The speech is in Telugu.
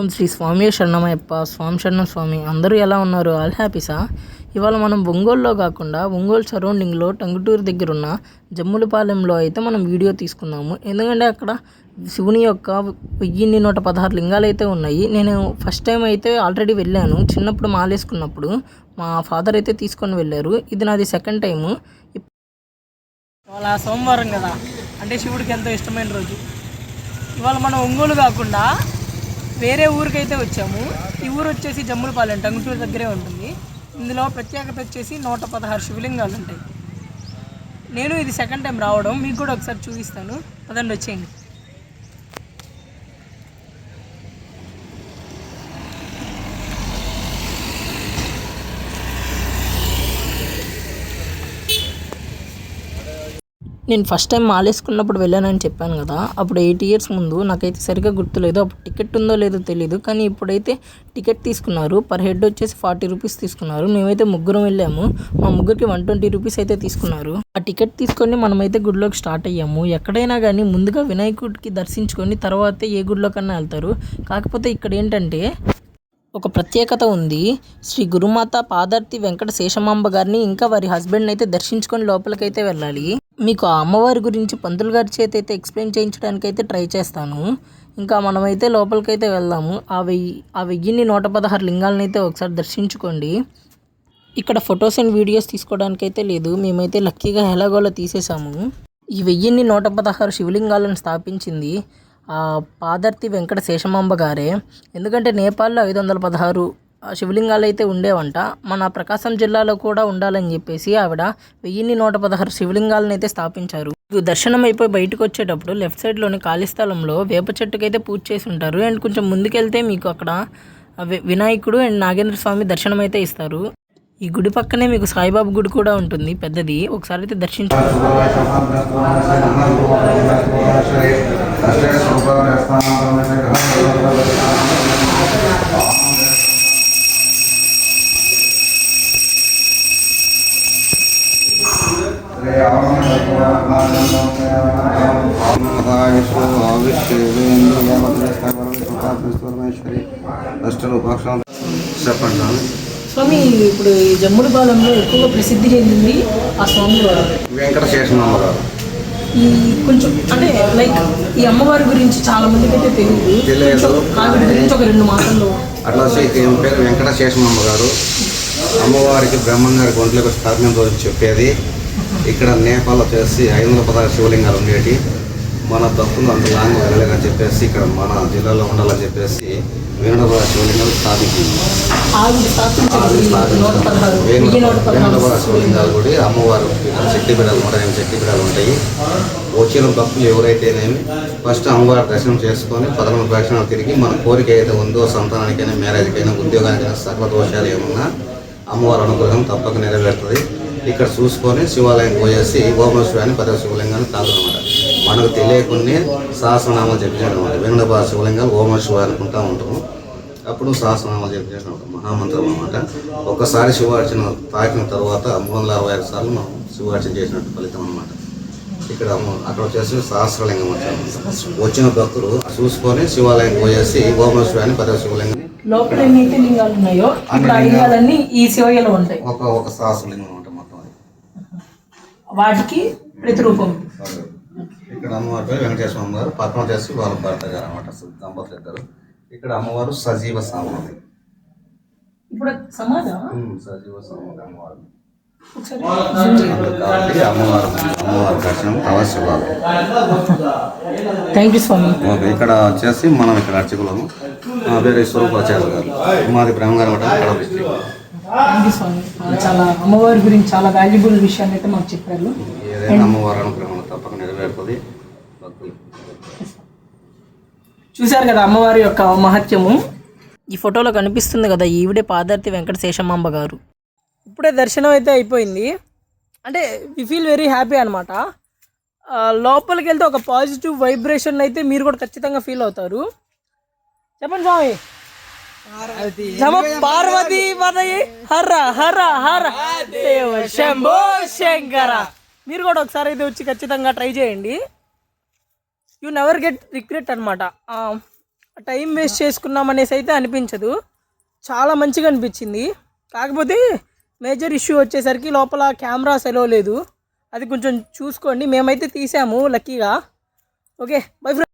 ఓం శ్రీ స్వామి శరణమయ్యప్ప. స్వామి శరణం స్వామి. అందరూ ఎలా ఉన్నారు? ఆల్ హ్యాపీసా? ఇవాళ మనం ఒంగోలులో కాకుండా ఒంగోలు సరౌండింగ్లో టంగుటూరు దగ్గర ఉన్న జమ్ములపాలెంలో అయితే మనం వీడియో తీసుకున్నాము. ఎందుకంటే అక్కడ శివుని యొక్క 1116 లింగాలు అయితే ఉన్నాయి. నేను ఫస్ట్ టైం అయితే ఆల్రెడీ వెళ్ళాను. చిన్నప్పుడు మాలేసుకున్నప్పుడు మా ఫాదర్ అయితే తీసుకొని వెళ్ళారు. ఇది నాది సెకండ్ టైము. ఇవాళ సోమవారం కదా, అంటే శివుడికి ఎంతో ఇష్టమైన రోజు. ఇవాళ మనం ఒంగోలు కాకుండా వేరే ఊరికైతే వచ్చాము. ఈ ఊరు వచ్చేసి జమ్ములపాలెం, టంగుటూరు దగ్గరే ఉంటుంది. ఇందులో ప్రత్యేకత వచ్చేసి 116 శివలింగాలు ఉంటాయి. నేను ఇది సెకండ్ టైం రావడం, మీకు కూడా ఒకసారి చూపిస్తాను. పదండి వచ్చేయండి. నేను ఫస్ట్ టైం మాలేసుకున్నప్పుడు వెళ్ళానని చెప్పాను కదా, అప్పుడు 8 ఇయర్స్ ముందు. నాకైతే సరిగ్గా గుర్తులేదు. అప్పుడు టికెట్ ఉందో లేదో తెలియదు, కానీ ఇప్పుడైతే టికెట్ తీసుకున్నారు. పర్ హెడ్ వచ్చేసి 40 రూపీస్ తీసుకున్నారు. మేమైతే ముగ్గురం వెళ్ళాము. మా ముగ్గురికి 120 రూపీస్ అయితే తీసుకున్నారు. ఆ టికెట్ తీసుకొని మనమైతే గుడిలోకి స్టార్ట్ అయ్యాము. ఎక్కడైనా కానీ ముందుగా వినాయకుడికి దర్శించుకొని తర్వాతే ఏ గుడిలోకన్నా వెళ్తారు. కాకపోతే ఇక్కడ ఏంటంటే ఒక ప్రత్యేకత ఉంది. శ్రీ గురుమాత పాదార్తి వెంకట శేషమాంబ గారిని ఇంకా వారి హస్బెండ్ని అయితే దర్శించుకొని లోపలికైతే వెళ్ళాలి. మీకు ఆ అమ్మవారి గురించి పంతులు గారి చేత అయితే ఎక్స్ప్లెయిన్ చేయించడానికి అయితే ట్రై చేస్తాను. ఇంకా మనమైతే లోపలికైతే వెళ్దాము. ఆ 1116 లింగాలను అయితే ఒకసారి దర్శించుకోండి. ఇక్కడ ఫొటోస్ అండ్ వీడియోస్ తీసుకోవడానికి అయితే లేదు. మేమైతే లక్కీగా ఎలాగోలా తీసేసాము. ఈ 1116 శివలింగాలను స్థాపించింది పాదార్తి వెంకట శేషమాంబ గారే. ఎందుకంటే నేపాల్లో 516 శివలింగాలు అయితే ఉండేవంట. మన ప్రకాశం జిల్లాలో కూడా ఉండాలని చెప్పేసి ఆవిడ 1116 శివలింగాలను అయితే స్థాపించారు. దర్శనం అయిపోయి బయటకు వచ్చేటప్పుడు లెఫ్ట్ సైడ్లోని ఖాళీ స్థలంలో వేప చెట్టుకైతే పూజ చేసి ఉంటారు. అండ్ కొంచెం ముందుకెళ్తే మీకు అక్కడ వినాయకుడు అండ్ నాగేంద్ర స్వామి దర్శనం అయితే ఇస్తారు. ఈ గుడి పక్కనే మీకు సాయిబాబా గుడి కూడా ఉంటుంది, పెద్దది. ఒకసారి అయితే దర్శించుకోండి. చెప్పండి స్వామి, ఇప్పుడు ఈ జమ్ములపాలెంలో ఎక్కువగా ప్రసిద్ధి చెందింది ఆ స్వామి వారు వెంకట శేషమాంబ గారు. ఈ కొంచెం అంటే లైక్ ఈ అమ్మవారి గురించి చాలా మందికి అయితే తెలియదు. ఆవిడ గురించి ఒక 2 మాటల్లో అట్లా ఈమె పేరు వెంకట శేషమాంబ గారు. అమ్మవారికి బ్రహ్మంగారి ఒంట్లోకి స్థాపన రోజు చెప్పేది. ఇక్కడ నేపాల్ వచ్చేసి 516 శివలింగాలు ఉండేటి. మన భక్తులు అంత లాంగ్ వెళ్ళాలని చెప్పేసి ఇక్కడ మన జిల్లాలో ఉండాలని చెప్పేసి 116 శివలింగాలు స్థాపించింది. శివలింగాలు కూడా అమ్మవారు శక్తిపీఠాలు 108 శక్తిపీఠాలు ఉంటాయి. వచ్చిన భక్తులు ఎవరైతేనేమి ఫస్ట్ అమ్మవారి దర్శనం చేసుకొని 11 ప్రదక్షిణాలు తిరిగి మన కోరిక అయితే ఉందో, సంతానానికైనా, మ్యారేజ్కైనా, ఉద్యోగానికైనా, సకల దోషాలు ఏమన్నా అమ్మవారి అనుగ్రహం తప్పక నెరవేరుతుంది. ఇక్కడ చూసుకొని శివాలయం పోయేసి ఓమేశ్వరాన్ని 10 శివలింగాన్ని తాగునమాట. మనకు తెలియకుండా సహస్రనామాలు చెప్పించడం అనమాట. 116 శివలింగాలు ఓమేశ్వర అనుకుంటా ఉంటాము. అప్పుడు సహస్రనామాలు చెప్పించడం మహామంత్రం అనమాట. ఒక్కసారి శివార్చన తాకిన తర్వాత 365 సార్లు మనం శివార్చన చేసినట్టు ఫలితం అనమాట. ఇక్కడ అక్కడ వచ్చేసి సహస్రలింగం వచ్చాము. వచ్చిన భక్తులు చూసుకొని శివాలయం పోయేసి ఓమేశ్వరాన్ని 10 శివలింగం లోపల ఎన్ని లింగాలు ఉన్నాయో ఆ లింగాలన్నీ ఈ శివయ్యలో ఉంటాయి. ఒక సహస్రలింగం అనమాట మొత్తం. వాటికి ప్రతిరూపం. ఇక్కడ అమ్మవారి పేరు వెంకటేశ్వర గారు, పక్కన వచ్చేసి వాళ్ళ భర్త గారు అనమాట, దంపతులు ఇద్దరు. ఇక్కడ అమ్మవారు సజీవ సమాధి. ఇప్పుడు సమాధి సజీవ సమాధి అమ్మవారు కాబట్టి అమ్మవారి దర్శనం అవశ్యవాలు. థ్యాంక్ యూ స్వామి. ఓకే, ఇక్కడ వచ్చేసి మనం ఇక్కడ అర్చకులము వేరే స్వరూపాచార్య గారు, మాది బ్రహ్మగారు కడప డిస్ట్రిక్ట్. థ్యాంక్ యూ స్వామి. చాలా అమ్మవారి గురించి చాలా వాల్యుబుల్ విషయాన్ని అయితే మాకు చెప్పారు. ఏదైనా అమ్మవారి అనుగ్రహం తప్పక నెరవేరుతుంది. చూశారు కదా అమ్మవారి యొక్క మహత్యము. ఈ ఫోటోలో కనిపిస్తుంది కదా, ఈవిడే పాదార్తి వెంకట శేషమాంబ గారు. ఇప్పుడే దర్శనం అయితే అయిపోయింది. అంటే వి ఫీల్ వెరీ హ్యాపీ అనమాట. లోపలికి వెళ్తే ఒక పాజిటివ్ వైబ్రేషన్ అయితే మీరు కూడా ఖచ్చితంగా ఫీల్ అవుతారు. చెప్పండి స్వామి. పార్వతీ పదయి హర హర హర దేవ శంభో శంకర. మీరు కూడా ఒకసారి అయితే వచ్చి ఖచ్చితంగా ట్రై చేయండి. యూ నెవర్ గెట్ రిగ్రెట్ అనమాట. టైం వేస్ట్ చేసుకున్నాం అనేసి అయితే అనిపించదు, చాలా మంచిగా అనిపించింది. కాకపోతే మేజర్ ఇష్యూ వచ్చేసరికి లోపల కెమెరాస్ ఎలో లేదు, అది కొంచెం చూసుకోండి. మేమైతే తీసాము లక్కీగా. Okay bye friends.